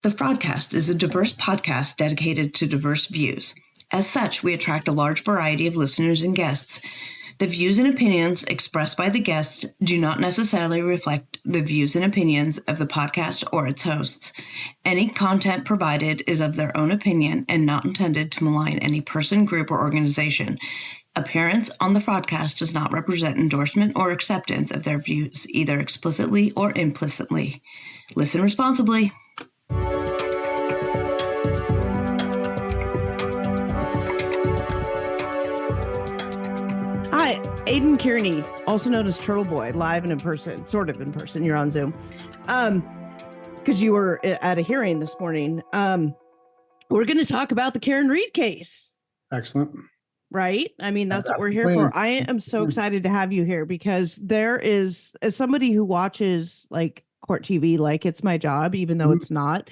The Fraudcast is a diverse podcast dedicated to diverse views. As such, we attract a large variety of listeners and guests. The views and opinions expressed by the guests do not necessarily reflect the views and opinions of the podcast or its hosts. Any content provided is of their own opinion and not intended to malign any person, group, or organization. Appearance on the Fraudcast does not represent endorsement or acceptance of their views, either explicitly or implicitly. Listen responsibly. Hi, Aiden Kearney, also known as Turtleboy, live and in person, sort of in person. You're on Zoom. Because you were at a hearing this morning. We're going to talk about the Karen Read case. Excellent. Right? I mean, that's what we're here for. I am so excited to have you here because there is, as somebody who watches like court TV, like it's my job, even though it's not.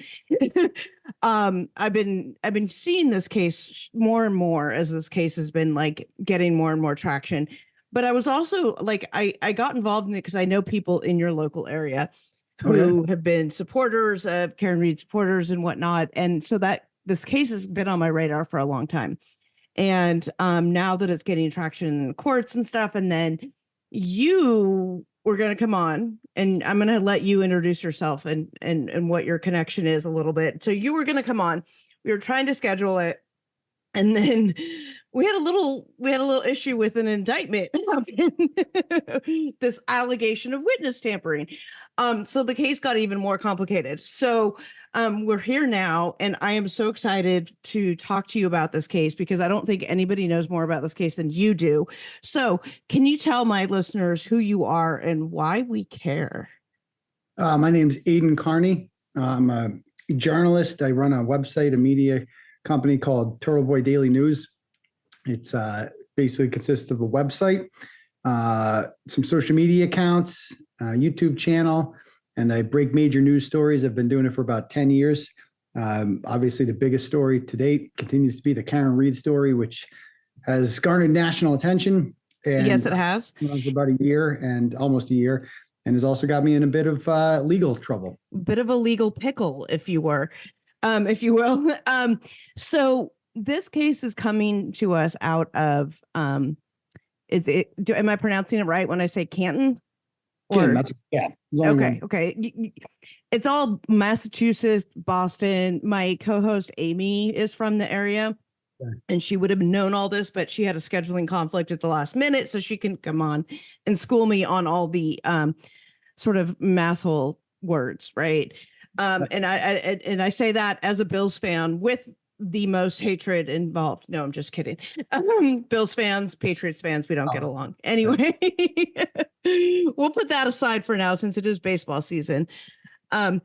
I've been seeing this case more and more as this case has been like getting more and more traction. But I was also like, I got involved in it because I know people in your local area who have been supporters of Karen Read supporters and whatnot. And so that this case has been on my radar for a long time. And now that it's getting traction in the courts and stuff, and then you were going to come on, and I'm going to let you introduce yourself and what your connection is a little bit. So you were going to come on. We were trying to schedule it, and then we had a little issue with an indictment, this allegation of witness tampering. So the case got even more complicated. So we're here now, and I am so excited to talk to you about this case because I don't think anybody knows more about this case than you do. So can you tell my listeners who you are and why we care? My name's Aidan Kearney. I'm a journalist. I run a website, a media company called TurtleboyDaily News. It's basically consists of a website, some social media accounts, YouTube channel, and I break major news stories. I've been doing it for about 10 years. Obviously, the biggest story to date continues to be the Karen Read story, which has garnered national attention. And yes, it has. About almost a year, and has also got me in a bit of legal trouble. Bit of a legal pickle, if you will. So this case is coming to us out of, am I pronouncing it right when I say Canton? Yeah. Okay. It's all Massachusetts, Boston. My co-host Amy is from the area, and she would have known all this, but she had a scheduling conflict at the last minute, so she can come on and school me on all the sort of masshole words, right? And I say that as a Bills fan with the most hatred involved. No, I'm just kidding. Bills fans, Patriots fans, we don't get along. Anyway, we'll put that aside for now since it is baseball season. And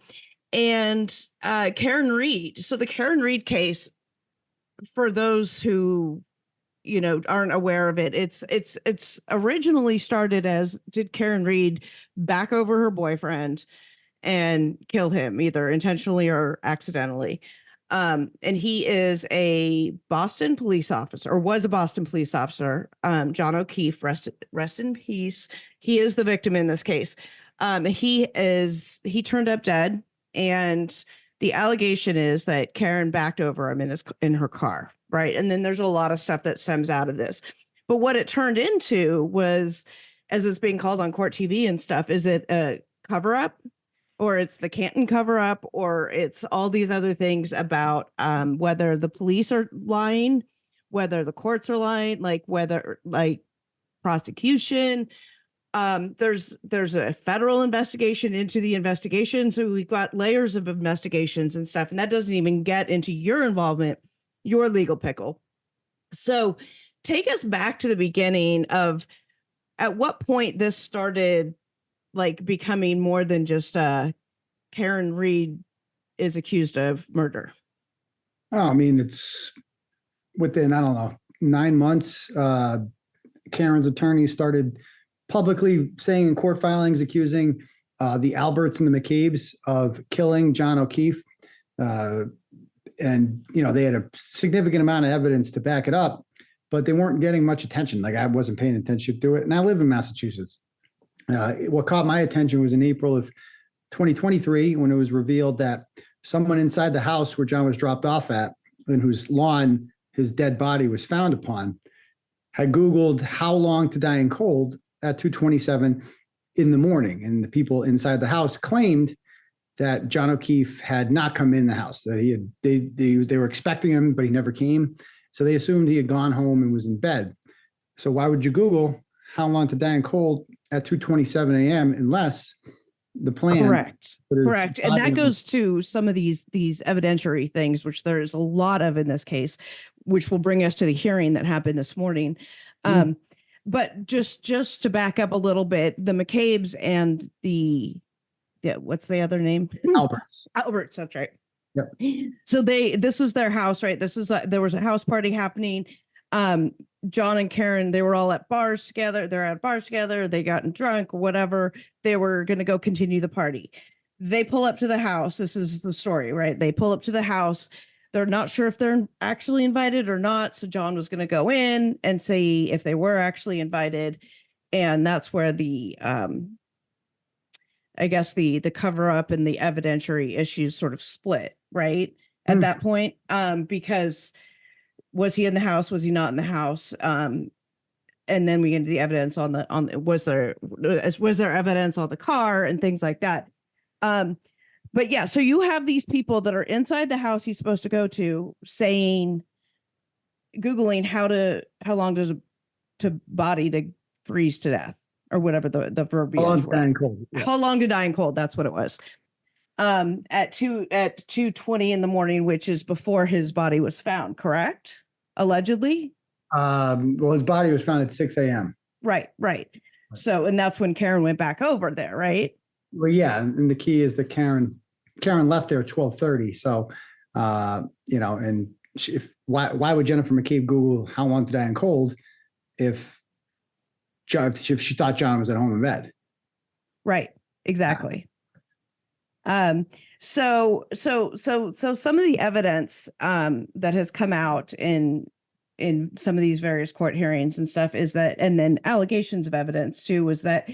Karen Read. So the Karen Read case, for those who, aren't aware of it, it's originally started as, did Karen Read back over her boyfriend and kill him either intentionally or accidentally? And he is a Boston police officer, or was a Boston police officer. John O'Keefe, rest in peace. He is the victim in this case. He turned up dead, and the allegation is that Karen backed over him in her car, right? And then there's a lot of stuff that stems out of this. But what it turned into was, as it's being called on court TV and stuff, is it a cover-up? Or it's the Canton cover-up, or it's all these other things about whether the police are lying, whether the courts are lying, like whether like prosecution. There's a federal investigation into the investigation. So we've got layers of investigations and stuff, and that doesn't even get into your involvement, your legal pickle. So take us back to the beginning of at what point this started like becoming more than just Karen Read is accused of murder. Oh, I mean, it's within, 9 months, Karen's attorney started publicly saying in court filings, accusing the Alberts and the McCabe's of killing John O'Keefe. And, they had a significant amount of evidence to back it up, but they weren't getting much attention. Like I wasn't paying attention to it. And I live in Massachusetts. What caught my attention was in April of 2023, when it was revealed that someone inside the house where John was dropped off at and whose lawn his dead body was found upon had Googled how long to die in cold at 2:27 in the morning. And the people inside the house claimed that John O'Keefe had not come in the house, that they were expecting him, but he never came. So they assumed he had gone home and was in bed. So why would you Google how long to die in cold at 2:27 a.m. unless the plan? Correct. And that goes to some of these evidentiary things, which there is a lot of in this case, which will bring us to the hearing that happened this morning. But just to back up a little bit, the McCabe's and what's the other name? Alberts, that's right. Yep. So this is their house, right? There was a house party happening. John and Karen, they were all at bars together. They're at bars together. They gotten drunk or whatever. They were going to go continue the party. They pull up to the house. This is the story, right? They pull up to the house. They're not sure if they're actually invited or not. So John was going to go in and see if they were actually invited. And that's where I guess the cover up and the evidentiary issues sort of split, right? At that point, because was he in the house? Was he not in the house? And then we get into the evidence was there evidence on the car and things like that. But yeah, so you have these people that are inside the house he's supposed to go to Googling how long does a body to freeze to death or whatever the verbiage was. How long to die in cold? That's what it was. At 2:20 in the morning, which is before his body was found, correct? Allegedly. Well, his body was found at 6 a.m. Right. So, and that's when Karen went back over there, right? Well, yeah, and the key is that Karen left there at 12:30. So, and why would Jennifer McCabe Google how long to die in cold if she thought John was at home in bed? Right. Exactly. So some of the evidence that has come out in some of these various court hearings and stuff is that, and then allegations of evidence too, was that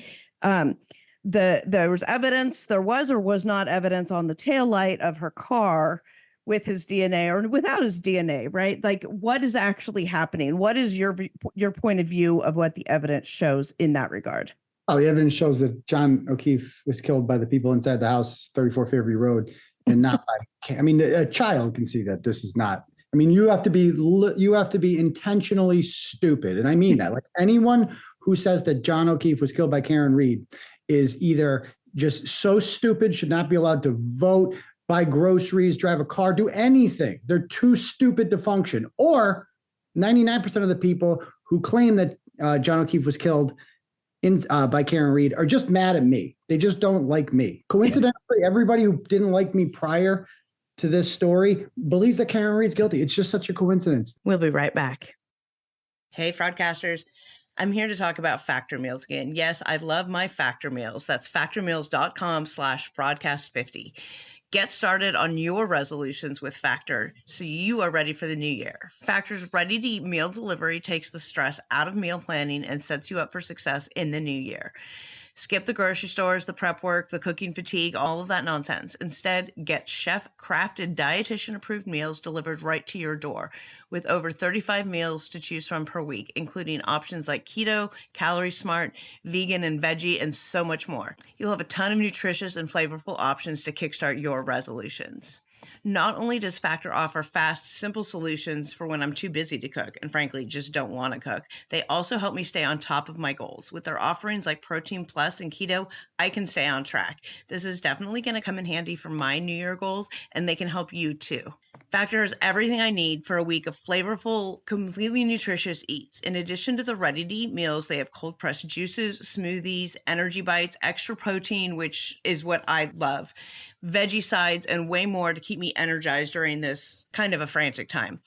there was or was not evidence on the taillight of her car with his DNA or without his DNA, right? Like, what is actually happening? What is your point of view of what the evidence shows in that regard? Oh, the evidence shows that John O'Keefe was killed by the people inside the house, 34 Fairview Road, and not by. I mean, a child can see that this is not. I mean, you have to be intentionally stupid, and I mean that. Like, anyone who says that John O'Keefe was killed by Karen Reed is either just so stupid, should not be allowed to vote, buy groceries, drive a car, do anything. They're too stupid to function. Or 99% of the people who claim that John O'Keefe was killed by Karen Reed are just mad at me. They just don't like me. Coincidentally, everybody who didn't like me prior to this story believes that Karen Reed's guilty. It's just such a coincidence. We'll be right back. Hey, Fraudcasters. I'm here to talk about Factor Meals again. Yes, I love my Factor Meals. That's factormeals.com/Fraudcast50. Get started on your resolutions with Factor so you are ready for the new year. Factor's ready-to-eat meal delivery takes the stress out of meal planning and sets you up for success in the new year. Skip the grocery stores, the prep work, the cooking fatigue, all of that nonsense. Instead, get chef-crafted, dietitian-approved meals delivered right to your door with over 35 meals to choose from per week, including options like keto, calorie smart, vegan and veggie, and so much more. You'll have a ton of nutritious and flavorful options to kickstart your resolutions. Not only does Factor offer fast, simple solutions for when I'm too busy to cook and frankly just don't want to cook, they also help me stay on top of my goals. With their offerings like Protein Plus and Keto, I can stay on track. This is definitely going to come in handy for my New Year goals, and they can help you too. Factor has everything I need for a week of flavorful, completely nutritious eats. In addition to the ready-to-eat meals, they have cold-pressed juices, smoothies, energy bites, extra protein, which is what I love, veggie sides, and way more to keep me energized during this kind of a frantic time.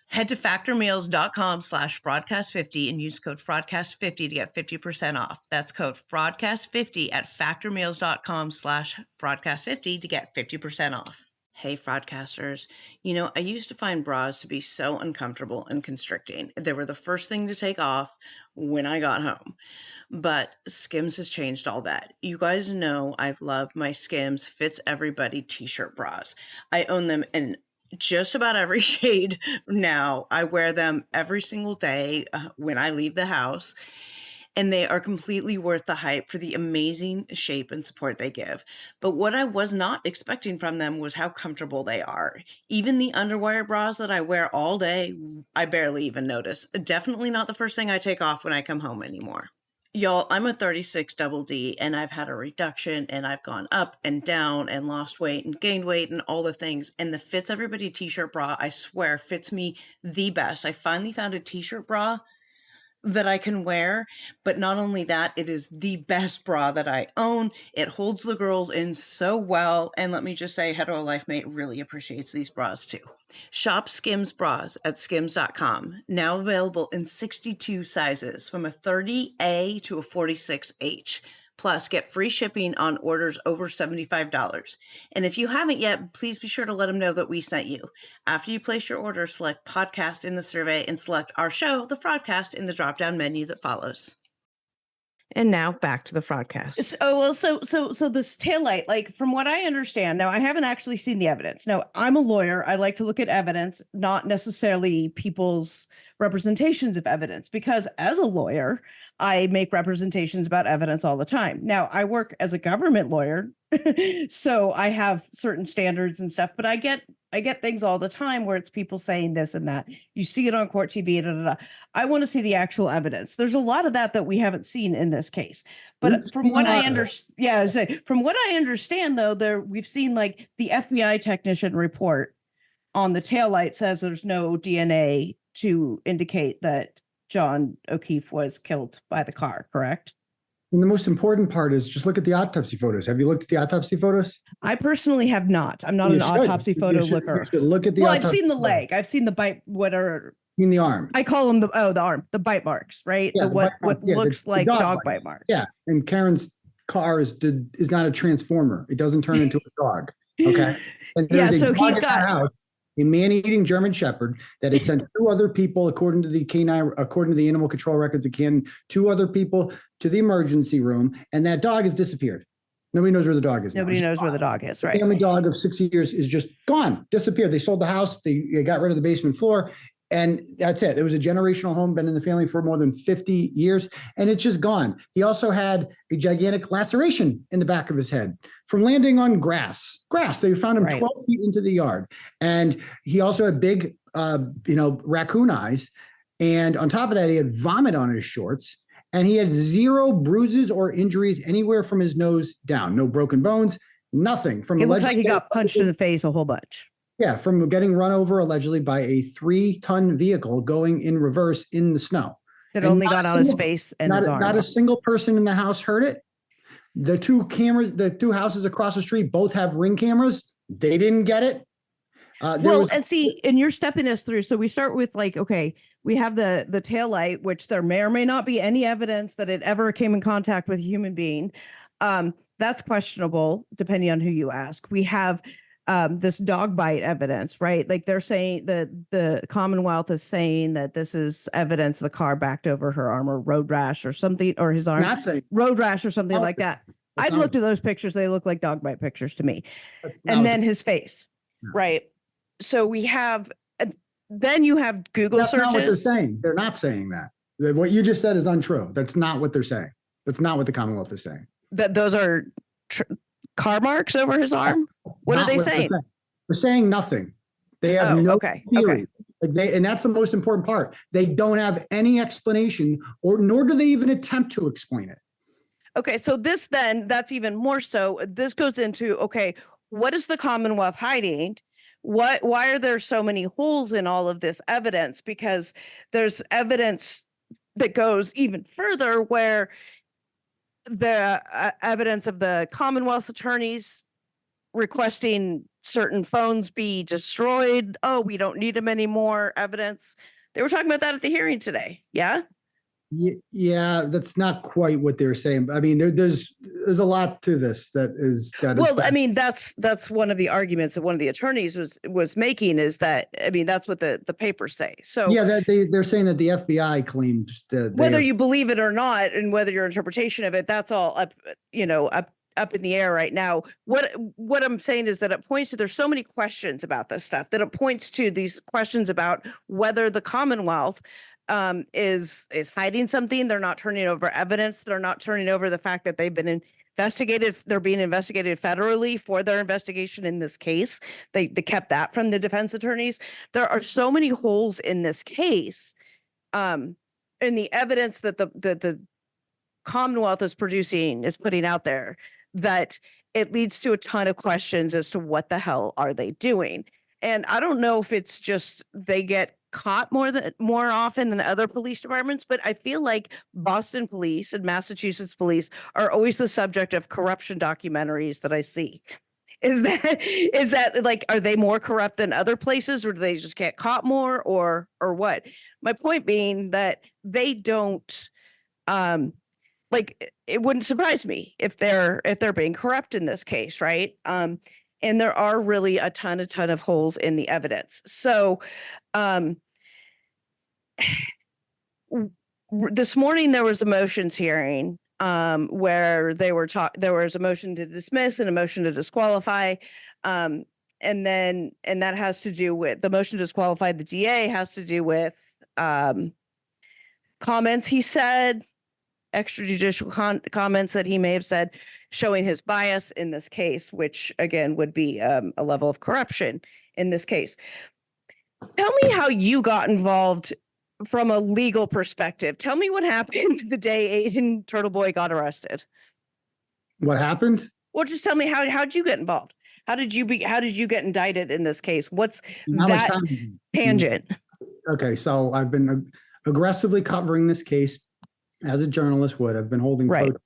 Head to factormeals.com/Fraudcast50 and use code Fraudcast50 to get 50% off. That's code Fraudcast50 at factormeals.com/Fraudcast50 to get 50% off. Hey, Fraudcasters. I used to find bras to be so uncomfortable and constricting. They were the first thing to take off when I got home. but Skims has changed all that. You guys know I love my Skims Fits Everybody t-shirt bras. I own them in just about every shade now. I wear them every single day when I leave the house, and they are completely worth the hype for the amazing shape and support they give. But what I was not expecting from them was how comfortable they are. Even the underwire bras that I wear all day, I barely even notice. Definitely not the first thing I take off when I come home anymore. Y'all, I'm a 36 double D, and I've had a reduction, and I've gone up and down and lost weight and gained weight and all the things. And the Fits Everybody t-shirt bra, I swear, fits me the best. I finally found a t-shirt bra that I can wear, but not only that, it is the best bra that I own. It holds the girls in so well, and let me just say, Hetero Life Mate really appreciates these bras too. Shop Skims bras at skims.com, now available in 62 sizes, from a 30A to a 46H. Plus, get free shipping on orders over $75. And if you haven't yet, please be sure to let them know that we sent you. After you place your order, select podcast in the survey and select our show, The Fraudcast, in the drop-down menu that follows. And now back to the fraudcast. So this taillight, like from what I understand, now I haven't actually seen the evidence. Now I'm a lawyer. I like to look at evidence, not necessarily people's representations of evidence, because as a lawyer, I make representations about evidence all the time. Now I work as a government lawyer, so I have certain standards and stuff, but I get things all the time where it's people saying this and that. You see it on court TV. I want to see the actual evidence. There's a lot of that we haven't seen in this case. But from what I understand, from what I understand, though, we've seen like the FBI technician report on the taillight says there's no DNA to indicate that John O'Keefe was killed by the car. Correct? And the most important part is just look at the autopsy photos. Have you looked at the autopsy photos? I personally have not. I'm not an autopsy photo looker. Look at the. Well, I've seen the leg. I've seen the bite. What are in the arm? I call them the arm, the bite marks, right? Yeah, what looks like dog bite marks. Yeah, and Karen's car is not a transformer. It doesn't turn into a dog. Okay. And yeah. So he's got a man-eating German Shepherd that has sent two other people, according to the animal control records of Kearney, two other people to the emergency room, and that dog has disappeared. Nobody knows where the dog is. Nobody knows where the dog is, right? The family dog of 6 years is just gone, disappeared. They sold the house. They got rid of the basement floor, and that's it. It was a generational home, been in the family for more than 50 years, and it's just gone. He also had a gigantic laceration in the back of his head from landing on grass. They found him 12 feet into the yard. And he also had big, raccoon eyes. And on top of that, he had vomit on his shorts. And he had zero bruises or injuries anywhere from his nose down. No broken bones, nothing. It looks like he got punched in the face a whole bunch. Yeah, from getting run over allegedly by a 3-ton vehicle going in reverse in the snow. That only got on his face and his arm. Not a single person in the house heard it. The two houses across the street both have Ring cameras. They didn't get it. And you're stepping us through. So we start with we have the taillight, which there may or may not be any evidence that it ever came in contact with a human being. That's questionable, depending on who you ask. We have this dog bite evidence, right? Like they're saying that the Commonwealth is saying that this is evidence the car backed over her arm or road rash or something, or his arm, road rash or something like that. I've looked at those pictures. They look like dog bite pictures to me. And then his face, right? So we have, then you have Google searches. That's not what they're saying. They're not saying that. What you just said is untrue. That's not what they're saying. That's not what the Commonwealth is saying. That those are car marks over his arm? What are they saying? They're saying nothing. They have no theory. And that's the most important part. They don't have any explanation, nor do they even attempt to explain it. Okay, so that's even more so. This goes into, what is the Commonwealth hiding? Why are there so many holes in all of this evidence? Because there's evidence that goes even further where the evidence of the Commonwealth's attorneys requesting certain phones be destroyed. Oh, we don't need them anymore. Evidence. They were talking about that at the hearing today. Yeah. Yeah, that's not quite what they're saying. I mean, there's a lot to this Well, I mean, that's one of the arguments that one of the attorneys was making, is that, I mean, that's what the papers say. So yeah, that they're saying that the FBI claims that whether you believe it or not, and whether your interpretation of it, that's all up, up in the air right now. What I'm saying is that it points to, there's so many questions about this stuff, that it points to these questions about whether the Commonwealth is hiding something. They're not turning over evidence. They're not turning over the fact that they've been investigated. They're being investigated federally for their investigation in this case. They kept that from the defense attorneys. There are so many holes in this case, in the evidence that the Commonwealth is putting out there, that it leads to a ton of questions as to what the hell are they doing. And I don't know if it's just they get caught more often than other police departments, but I feel like Boston police and Massachusetts police are always the subject of corruption documentaries that I see. Is that like, are they more corrupt than other places, or do they just get caught more, or what? My point being that they don't, like, it wouldn't surprise me if they're being corrupt in this case, right? And there are really a ton of holes in the evidence. So this morning there was a motions hearing where there was a motion to dismiss and a motion to disqualify. And that has to do with the motion to disqualify the DA, has to do with comments he said, extrajudicial comments that he may have said, showing his bias in this case, which again would be a level of corruption in this case. Tell me how you got involved from a legal perspective. Tell me what happened the day Aiden Turtleboy got arrested. What happened? Well, just tell me how'd you get involved? How did you get indicted in this case? What's that tangent? Okay, so I've been aggressively covering this case as a journalist would. I've been holding protests.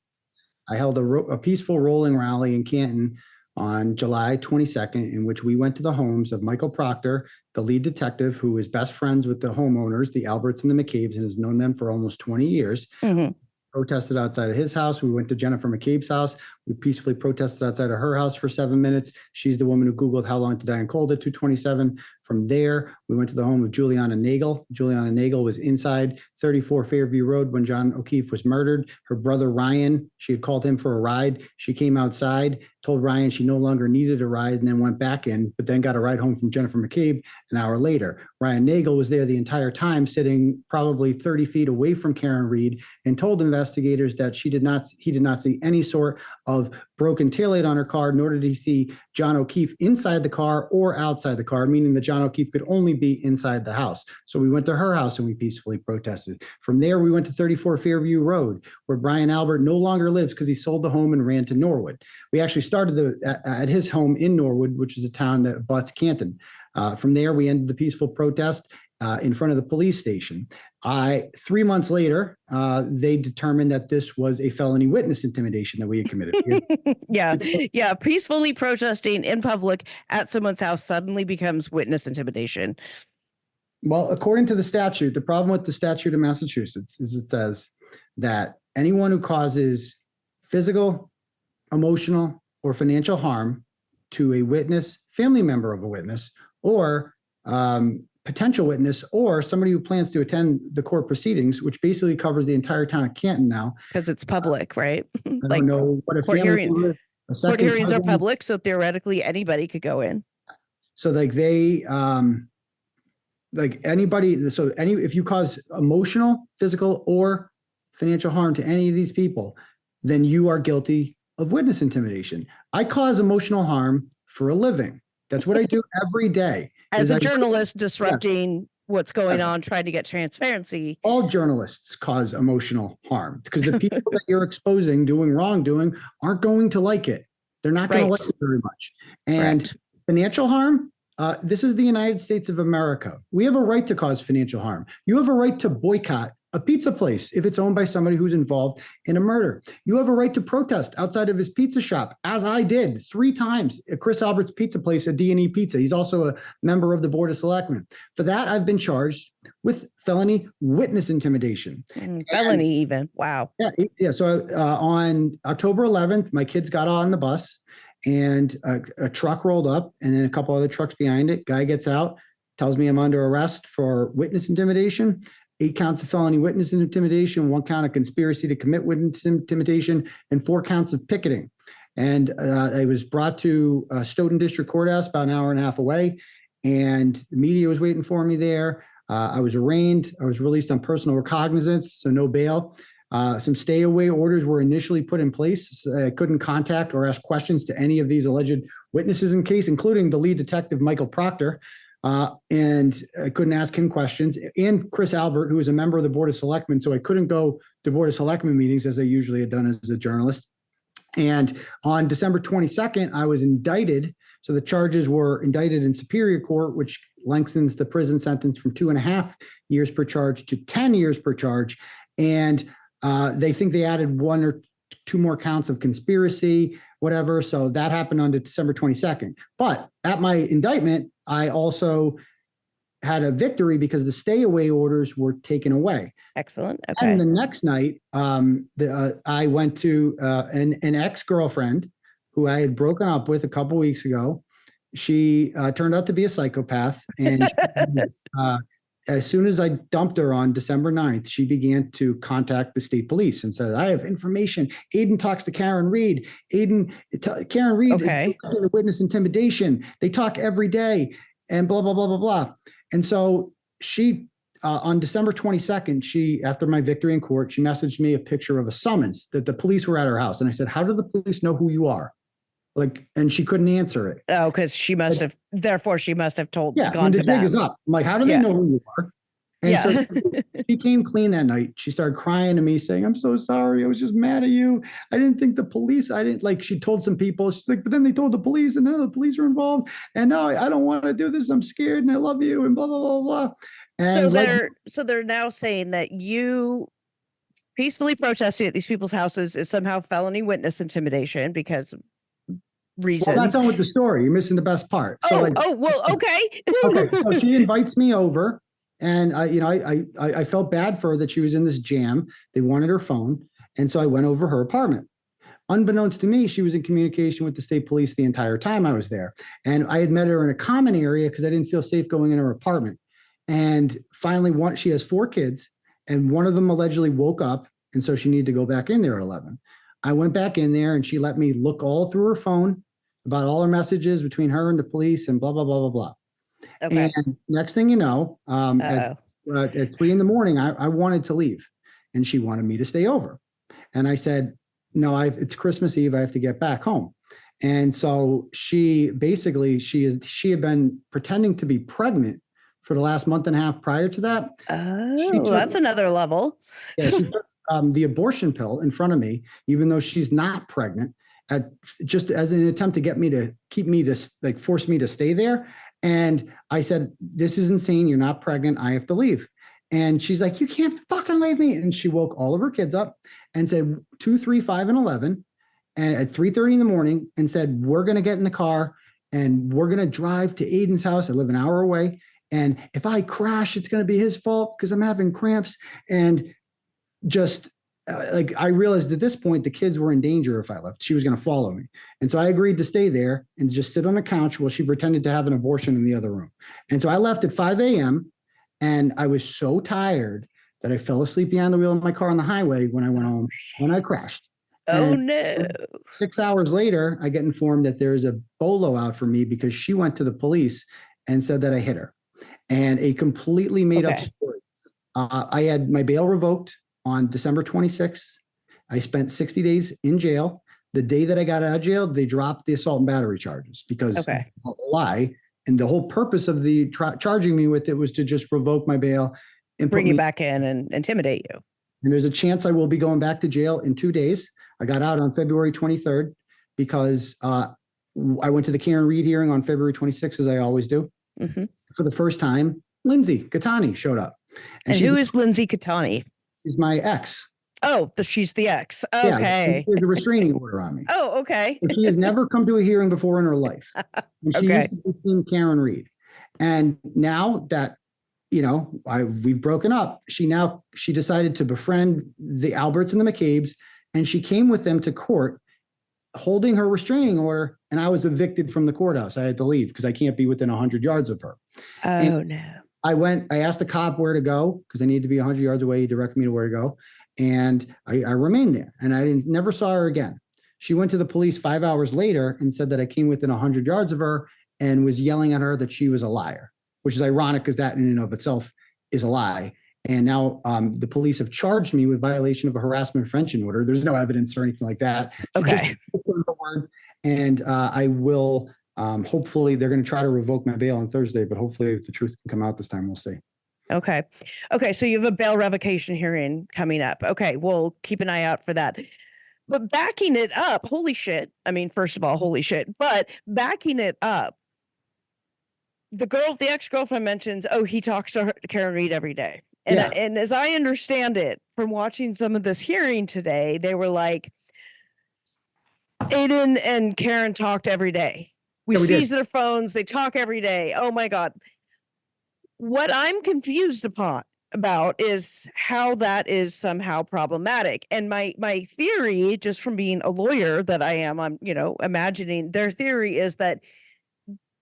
I held a peaceful rolling rally in Canton on July 22nd, in which we went to the homes of Michael Proctor, the lead detective, who is best friends with the homeowners, the Alberts and the McCabe's, and has known them for almost 20 years. Mm-hmm. Protested outside of his house. We went to Jennifer McCabe's house. We peacefully protested outside of her house for 7 minutes. She's the woman who Googled how long to die in cold at 2:27. From there, we went to the home of Juliana Nagel. Juliana Nagel was inside 34 Fairview Road when John O'Keefe was murdered. Her brother, Ryan, she had called him for a ride. She came outside, told Ryan she no longer needed a ride, and then went back in, but then got a ride home from Jennifer McCabe an hour later. Ryan Nagel was there the entire time, sitting probably 30 feet away from Karen Reed, and told investigators that he did not see any sort of broken taillight on her car, nor did he see John O'Keefe inside the car or outside the car, meaning that John O'Keefe could only be inside the house. So we went to her house and we peacefully protested. From there, we went to 34 Fairview Road, where Brian Albert no longer lives because he sold the home and ran to Norwood. We actually started at his home in Norwood, which is a town that abuts Canton. From there, we ended the peaceful protest in front of the police station. 3 months later, they determined that this was a felony witness intimidation that we had committed. Yeah. Peacefully protesting in public at someone's house suddenly becomes witness intimidation. Well, according to the statute, the problem with the statute in Massachusetts is it says that anyone who causes physical, emotional, or financial harm to a witness, family member of a witness, or potential witness, or somebody who plans to attend the court proceedings, which basically covers the entire town of Canton now. Because it's public, right? I don't know what a court family hearing, court hearings are public, so theoretically anybody could go in. So like they, like anybody, so if you cause emotional, physical, or financial harm to any of these people, then you are guilty of witness intimidation. I cause emotional harm for a living. That's what I do every day. As a journalist disrupting what's going on, trying to get transparency. All journalists cause emotional harm because the people that you're exposing doing wrongdoing aren't going to like it. They're not going to like it very much. And financial harm, this is the United States of America. We have a right to cause financial harm. You have a right to boycott a pizza place if it's owned by somebody who's involved in a murder. You have a right to protest outside of his pizza shop, as I did 3 times at Chris Albert's pizza place at D&E Pizza. He's also a member of the Board of Selectmen. For that, I've been charged with felony witness intimidation. Felony even. Wow. Yeah. So on October 11th, my kids got on the bus and a truck rolled up and then a couple other trucks behind it. Guy gets out, tells me I'm under arrest for witness intimidation. 8 counts of felony witness intimidation, 1 count of conspiracy to commit witness intimidation, and 4 counts of picketing. And I was brought to Stoughton District Courthouse about an hour and a half away, and the media was waiting for me there. I was arraigned. I was released on personal recognizance, so no bail. Some stay away orders were initially put in place. So I couldn't contact or ask questions to any of these alleged witnesses in case, including the lead detective, Michael Proctor. And I couldn't ask him questions, and Chris Albert, who is a member of the Board of Selectmen. So I couldn't go to Board of Selectmen meetings as I usually had done as a journalist. And on December 22nd, I was indicted. So the charges were indicted in Superior Court, which lengthens the prison sentence from 2.5 years per charge to 10 years per charge. And they think they added 1 or 2 more counts of conspiracy, whatever. So that happened on December 22nd. But at my indictment, I also had a victory because the stay away orders were taken away. Excellent. Okay. And the next night, I went to an ex-girlfriend who I had broken up with a couple weeks ago. She turned out to be a psychopath. And as soon as I dumped her on December 9th, she began to contact the state police and said, I have information. Aiden talks to Karen Reed. Karen Reed is a witness intimidation. They talk every day and blah, blah, blah, blah, blah. And so she, on December 22nd, after my victory in court, she messaged me a picture of a summons that the police were at her house. And I said, how do the police know who you are? And she couldn't answer it. Oh, because she must have told. Yeah, gone to them. Is up. I'm like, how do they know who you are? And so she came clean that night. She started crying to me saying, I'm so sorry. I was just mad at you. I didn't think the police, she told some people, she's like, but then they told the police and now the police are involved. And now I don't want to do this. I'm scared and I love you and blah, blah, blah, blah. And so they're now saying that you peacefully protesting at these people's houses is somehow felony witness intimidation because reasons. Well, that's not with the story. You're missing the best part. So okay. Okay. So she invites me over. And I felt bad for her that she was in this jam. They wanted her phone. And so I went over her apartment. Unbeknownst to me, she was in communication with the state police the entire time I was there. And I had met her in a common area because I didn't feel safe going in her apartment. And finally, she has 4 kids, and one of them allegedly woke up. And so she needed to go back in there at 11. I went back in there and she let me look all through her phone about all her messages between her and the police and blah, blah, blah, blah, blah. Okay. And next thing you know, at 3 a.m, I wanted to leave and she wanted me to stay over. And I said, no, it's Christmas Eve. I have to get back home. And so she had been pretending to be pregnant for the last month and a half prior to that. Oh, that's another level. Yeah, she took the abortion pill in front of me, even though she's not pregnant, just as an attempt to force me to stay there. And I said, this is insane. You're not pregnant. I have to leave. And she's like, you can't fucking leave me. And she woke all of her kids up and said 2, 3, 5, and 11. And at 3:30 in the morning and said, we're going to get in the car and we're going to drive to Aiden's house. I live an hour away. And if I crash, it's going to be his fault because I'm having cramps. And just I realized at this point, the kids were in danger if I left. She was going to follow me. And so I agreed to stay there and just sit on the couch while she pretended to have an abortion in the other room. And so I left at 5 a.m. and I was so tired that I fell asleep behind the wheel of my car on the highway when I went home when I crashed. Oh, and no. 6 hours later, I get informed that there's a bolo out for me because she went to the police and said that I hit her. And a completely made up story. I had my bail revoked on December 26th. I spent 60 days in jail. The day that I got out of jail, they dropped the assault and battery charges because a lie. And the whole purpose of the charging me with it was to just revoke my bail and bring you back in and intimidate you. And there's a chance I will be going back to jail in 2 days. I got out on February 23rd because I went to the Karen Reed hearing on February 26th, as I always do. Mm-hmm. For the first time, Lindsay Catani showed up. And who is Lindsay Catani? She's my ex. Oh, she's the ex. Yeah, Okay. there's a restraining order on me. Oh, okay. So she has never come to a hearing before in her life. And she Okay. used to be Karen Reed. And now that, we've broken up, she decided to befriend the Alberts and the McCabe's, and she came with them to court holding her restraining order, and I was evicted from the courthouse. I had to leave because I can't be within 100 yards of her. Oh, no. I asked the cop where to go because I needed to be 100 yards away. He directed me to where to go. And I remained there, and I never saw her again. She went to the police 5 hours later and said that I came within 100 yards of her and was yelling at her that she was a liar, which is ironic because that in and of itself is a lie. And now the police have charged me with violation of a harassment prevention order. There's no evidence or anything like that. Okay. And I will, hopefully they're going to try to revoke my bail on Thursday, but hopefully if the truth can come out this time, we'll see. Okay. Okay. So you have a bail revocation hearing coming up. Okay. We'll keep an eye out for that. But backing it up, holy shit. I mean, first of all, holy shit. But backing it up, the ex-girlfriend mentions, he talks to Karen Reed every day. And, and as I understand it, from watching some of this hearing today, they were like, Aiden and Karen talked every day. We seize their phones. They talk every day. Oh my God. What I'm confused about is how that is somehow problematic. And my theory, just from being a lawyer that I am, I'm, imagining their theory is that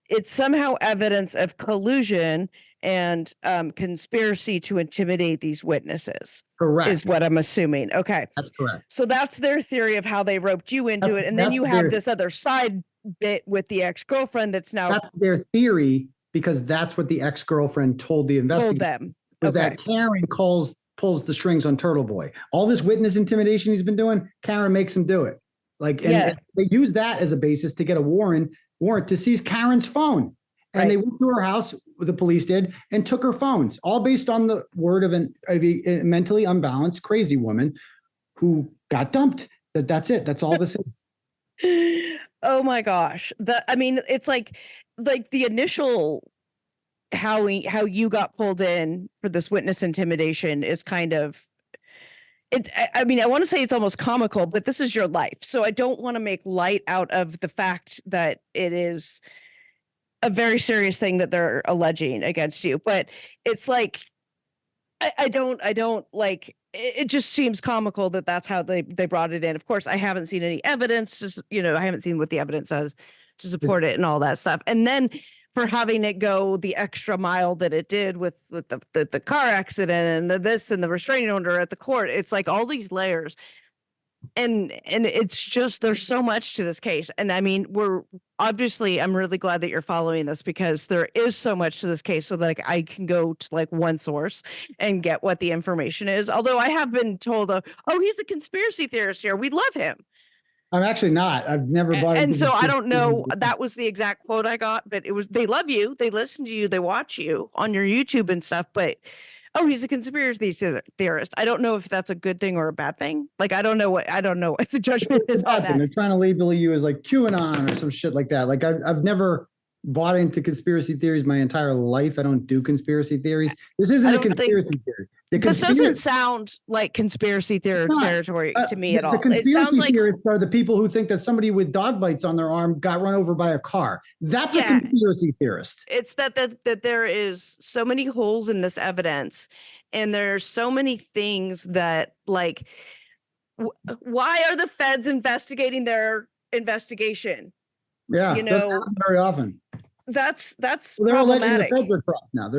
it's somehow evidence of collusion and conspiracy to intimidate these witnesses. Correct. Is what I'm assuming. Okay. That's correct. So that's their theory of how they roped you into it. And then you have this other side bit with the ex-girlfriend that's their theory, because that's what the ex-girlfriend told the investigator. Told them. Was that Karen pulls the strings on Turtleboy. All this witness intimidation he's been doing, Karen makes him do it. And they use that as a basis to get a warrant to seize Karen's phone. And they went to her house, the police did, and took her phones, all based on the word of a mentally unbalanced, crazy woman who got dumped. That's it. That's all this is. Oh my gosh. It's like the initial how you got pulled in for this witness intimidation is kind of I want to say it's almost comical, but this is your life. So I don't want to make light out of the fact that it is a very serious thing that they're alleging against you. But it's like, I don't like, it just seems comical that that's how they brought it in. Of course, I haven't seen any evidence, I haven't seen what the evidence says to support it and all that stuff. And then for having it go the extra mile that it did with the car accident and this and the restraining order at the court, it's like all these layers. And it's just, there's so much to this case. And I mean, I'm really glad that you're following this, because there is so much to this case, so that I can go to one source and get what the information is. Although I have been told, he's a conspiracy theorist here. We love him. I'm actually not. I've never bought it. And so I don't know. That was the exact quote I got, but it was, they love you. They listen to you. They watch you on your YouTube and stuff, but he's a conspiracy theorist. I don't know if that's a good thing or a bad thing. I don't know what the judgment is on that. They're trying to label you as QAnon or some shit like that. I've never bought into conspiracy theories my entire life. I don't do conspiracy theories. This isn't a conspiracy theory. This doesn't sound like conspiracy theory territory to me at all. It sounds like theorists are the people who think that somebody with dog bites on their arm got run over by a car. That's a conspiracy theorist. It's that there is so many holes in this evidence, and there's so many things that why are the feds investigating their investigation? Yeah, very often. That's they're problematic. The feds are corrupt now.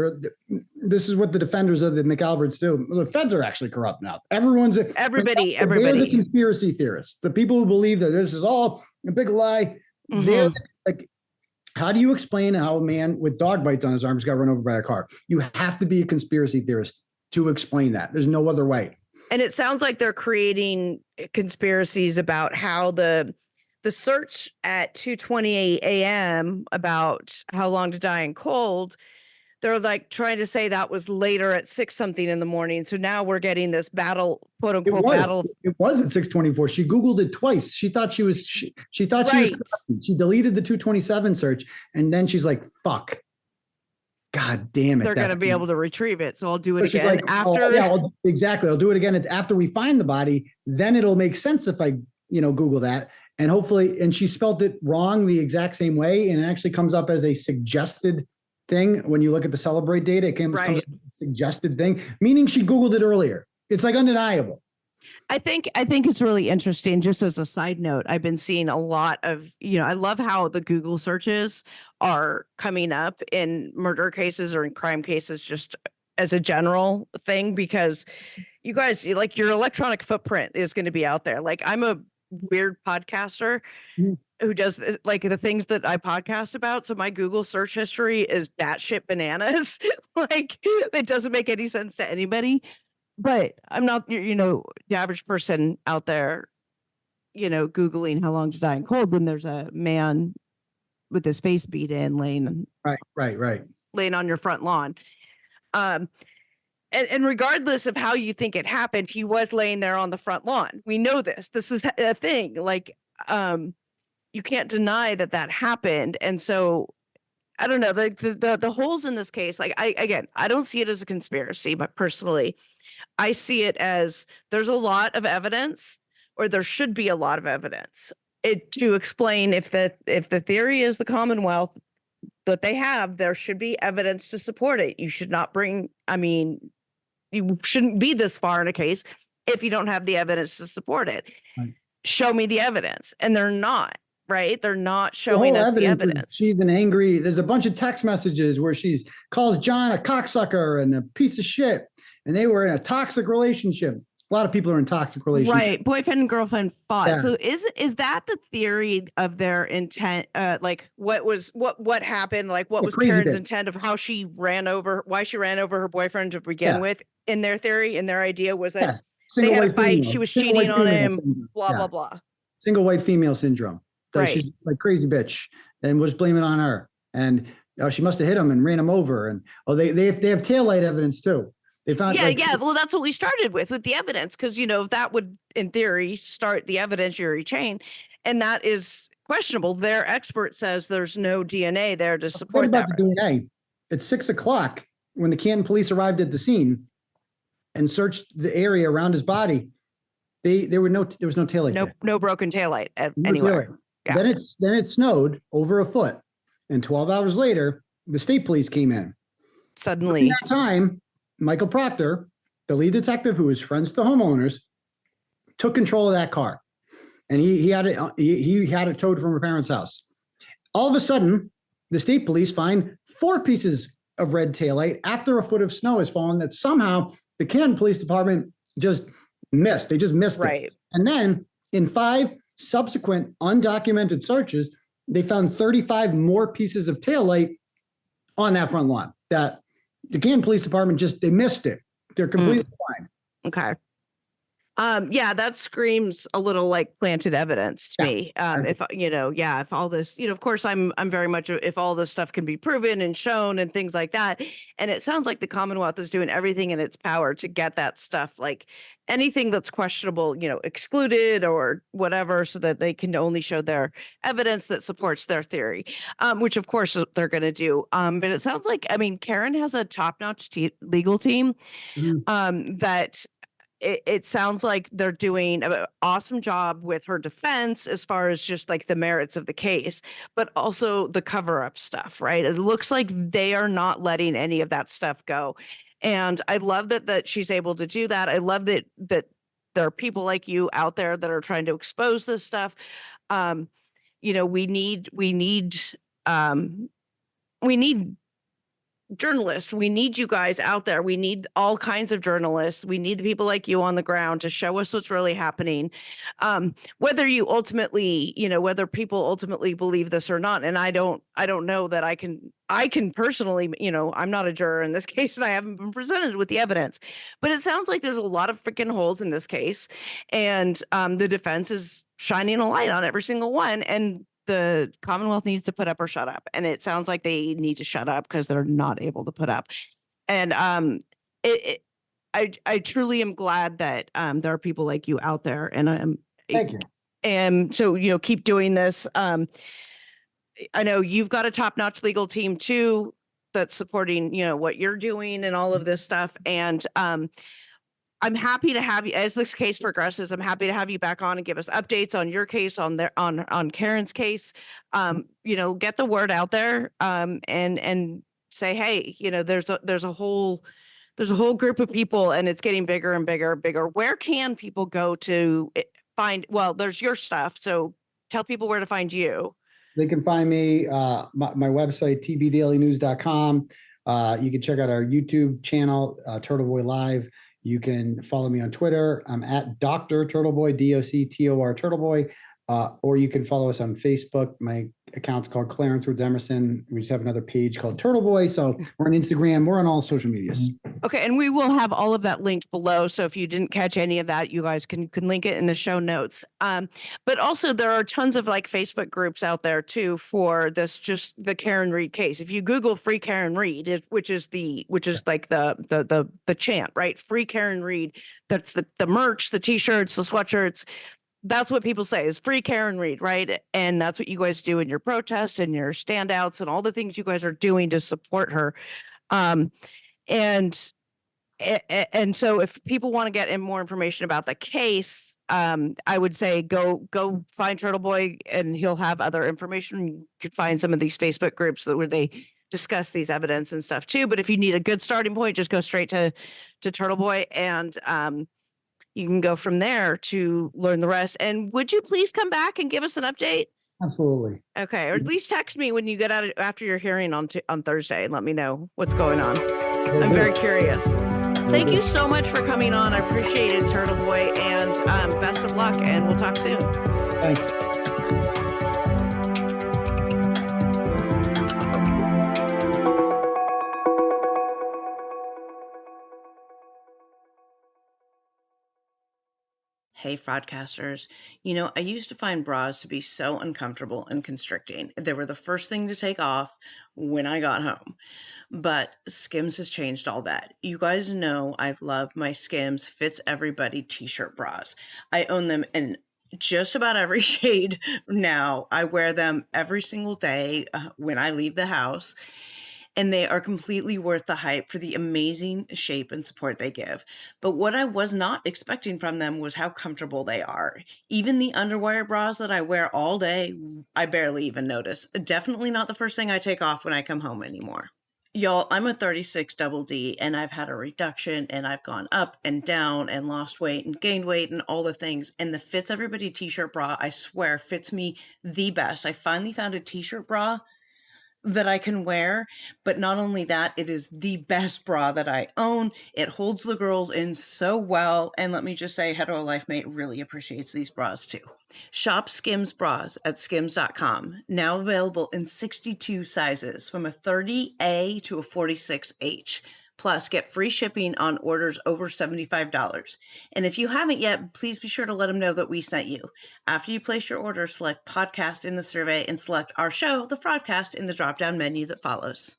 This is what the defenders of the McAlberts do. The feds are actually corrupt now. Everybody. They're the conspiracy theorists. The people who believe that this is all a big lie. Mm-hmm. They're how do you explain how a man with dog bites on his arms got run over by a car? You have to be a conspiracy theorist to explain that. There's no other way. And it sounds like they're creating conspiracies about how the search at 2:28 a.m. about how long to die in cold, they're trying to say that was later at 6 something in the morning. So now we're getting this battle, quote unquote battle. It was at 6:24. She Googled it twice. She thought she was, she thought she was correct. She deleted the 2:27 search. And then she's like, fuck. God damn it. they're going to be able to retrieve it. So I'll do it She's again like, after. oh, yeah, exactly. I'll do it again after we find the body. Then it'll make sense if I, Google that. And hopefully, and she spelled it wrong the exact same way. And it actually comes up as a suggested thing. When you look at the Celebrate data, it comes up as a suggested thing, meaning she Googled it earlier. It's like undeniable. I think it's really interesting. Just as a side note, I've been seeing a lot of, I love how the Google searches are coming up in murder cases or in crime cases, just as a general thing, because you guys, like, your electronic footprint is going to be out there. Like, I'm a weird podcaster who does like the things that I podcast about. So my Google search history is batshit bananas. Like, it doesn't make any sense to anybody. But I'm not, the average person out there, Googling how long to die in cold when there's a man with his face beat in laying on your front lawn. And regardless of how you think it happened, he was laying there on the front lawn. We know this. This is a thing. Like, you can't deny that happened. And so, I don't know, the holes in this case, like, I don't see it as a conspiracy, but personally, I see it as there's a lot of evidence, or there should be a lot of evidence to explain if the theory is the Commonwealth that they have, there should be evidence to support it. You should not you shouldn't be this far in a case if you don't have the evidence to support it. Right. Show me the evidence. And they're not, right? They're not showing us the evidence. She's an angry, there's a bunch of text messages where she calls John a cocksucker and a piece of shit. And they were in a toxic relationship. A lot of people are in toxic relationships. Right. Boyfriend and girlfriend fought. Yeah. So is that the theory of their intent? Like, what happened? Like, what was Karen's intent of how she ran over, why she ran over her boyfriend to begin with? In their theory, in their idea was that they had a fight. Female. She was cheating on him, syndrome. Blah, blah, blah. Single white female syndrome. Like, right. She's like crazy bitch and was blaming on her. And she must have hit him and ran him over. And they have taillight evidence too. They found, well, that's what we started with the evidence, because that would in theory start the evidentiary chain, and that is questionable. Their expert says there's no DNA there to support that. The DNA. It's 6:00 when the Canton police arrived at the scene and searched the area around his body. There was no taillight. No broken taillight anywhere. Taillight. Yeah. Then it snowed over a foot, and 12 hours later, the state police came in. Suddenly, at that time, Michael Proctor, the lead detective who was friends with the homeowners, took control of that car, and he had it towed from her parents' house. All of a sudden, the state police find 4 pieces of red taillight after a foot of snow has fallen that somehow the Canton Police Department just missed. They just missed it. And then in 5 subsequent undocumented searches, they found 35 more pieces of taillight on that front lawn that the Canton Police Department they missed it. They're completely blind. Okay. That screams a little like planted evidence to me. If all this, of course, I'm very much, if all this stuff can be proven and shown and things like that. And it sounds like the Commonwealth is doing everything in its power to get that stuff, like anything that's questionable, excluded or whatever, so that they can only show their evidence that supports their theory, which of course they're going to do. But it sounds like, Karen has a top-notch legal team that it sounds like they're doing an awesome job with her defense as far as just like the merits of the case, but also the cover-up stuff, right? It looks like they are not letting any of that stuff go. And I love that she's able to do that. I love that there are people like you out there that are trying to expose this stuff. We need journalists. We need you guys out there. We need all kinds of journalists. We need the people like you on the ground to show us what's really happening. Whether you ultimately, whether people ultimately believe this or not. And I don't know that I can personally, I'm not a juror in this case and I haven't been presented with the evidence, but it sounds like there's a lot of freaking holes in this case. And the defense is shining a light on every single one. And the Commonwealth needs to put up or shut up. And it sounds like they need to shut up because they're not able to put up. And I truly am glad that there are people like you out there. And thank you. And so, keep doing this. I know you've got a top-notch legal team too. that's supporting, what you're doing and all of this stuff. And I'm happy to have you, as this case progresses, I'm happy to have you back on and give us updates on your case, on Karen's case. Get the word out there, and say, hey, there's a whole group of people, and it's getting bigger and bigger and bigger. Where can people go to find? Well, there's your stuff, so tell people where to find you. They can find me, my website, tbdailynews.com. You can check out our YouTube channel, Turtleboy Live. You can follow me on Twitter. I'm at Dr. Turtleboy, DOCTOR Turtleboy. Or you can follow us on Facebook. My account's called Clarence Woods Emerson. We just have another page called Turtleboy. So we're on Instagram. We're on all social medias. Okay, and we will have all of that linked below. So if you didn't catch any of that, you guys can link it in the show notes. But also there are tons of like Facebook groups out there too for this, just the Karen Reed case. If you Google Free Karen Reed, which is like the chant, right? Free Karen Reed. That's the merch, the t-shirts, the sweatshirts. That's what people say is Free Karen Reed, right? And that's what you guys do in your protests and your standouts and all the things you guys are doing to support her. And so if people want to get more information about the case, I would say go find Turtleboy, and he'll have other information. You could find some of these Facebook groups where they discuss these evidence and stuff too. But if you need a good starting point, just go straight to Turtleboy, and you can go from there to learn the rest. And would you please come back and give us an update? Absolutely. Okay, or at least text me when you get out after your hearing on Thursday, and let me know what's going on. I'm very curious. Thank you so much for coming on. I appreciate it, Turtleboy, and best of luck, and we'll talk soon. Thanks. Hey, fraudcasters. I used to find bras to be so uncomfortable and constricting. They were the first thing to take off when I got home. But Skims has changed all that. You guys know I love my Skims Fits Everybody t-shirt bras. I own them in just about every shade now. I wear them every single day when I leave the house. And they are completely worth the hype for the amazing shape and support they give. But what I was not expecting from them was how comfortable they are. Even the underwire bras that I wear all day, I barely even notice. Definitely not the first thing I take off when I come home anymore. Y'all, I'm a 36 double D, and I've had a reduction, and I've gone up and down and lost weight and gained weight and all the things. And the Fits Everybody t-shirt bra, I swear, fits me the best. I finally found a t-shirt bra that I can wear, but not only that, it is the best bra that I own. It holds the girls in so well, and let me just say, Hetero Life Mate really appreciates these bras too. Shop Skims bras at skims.com, now available in 62 sizes, from a 30A to a 46H. Plus, get free shipping on orders over $75. And if you haven't yet, please be sure to let them know that we sent you. After you place your order, select podcast in the survey and select our show, The Fraudcast, in the drop-down menu that follows.